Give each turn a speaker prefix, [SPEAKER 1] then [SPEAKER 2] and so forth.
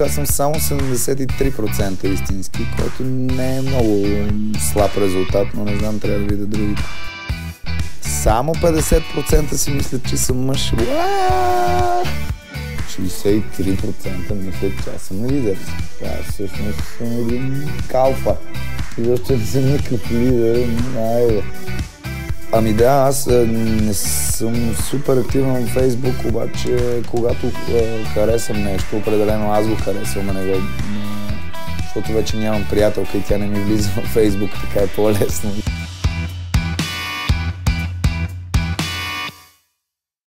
[SPEAKER 1] аз съм само 73% истински, което не е много слаб резултат, но не знам, трябва да видя другите. Само 50% си мислят, че съм мъж. 63% мислят, че аз съм лидер. Аз всъщност съм един калфа. И защо не съм никакъв лидер, айде. Ами да, аз не съм супер активен в Фейсбук, обаче когато харесам нещо, определено аз го харесвам, а не го... Защото вече нямам приятелка и тя не ми влиза в Фейсбук, така е по-лесно.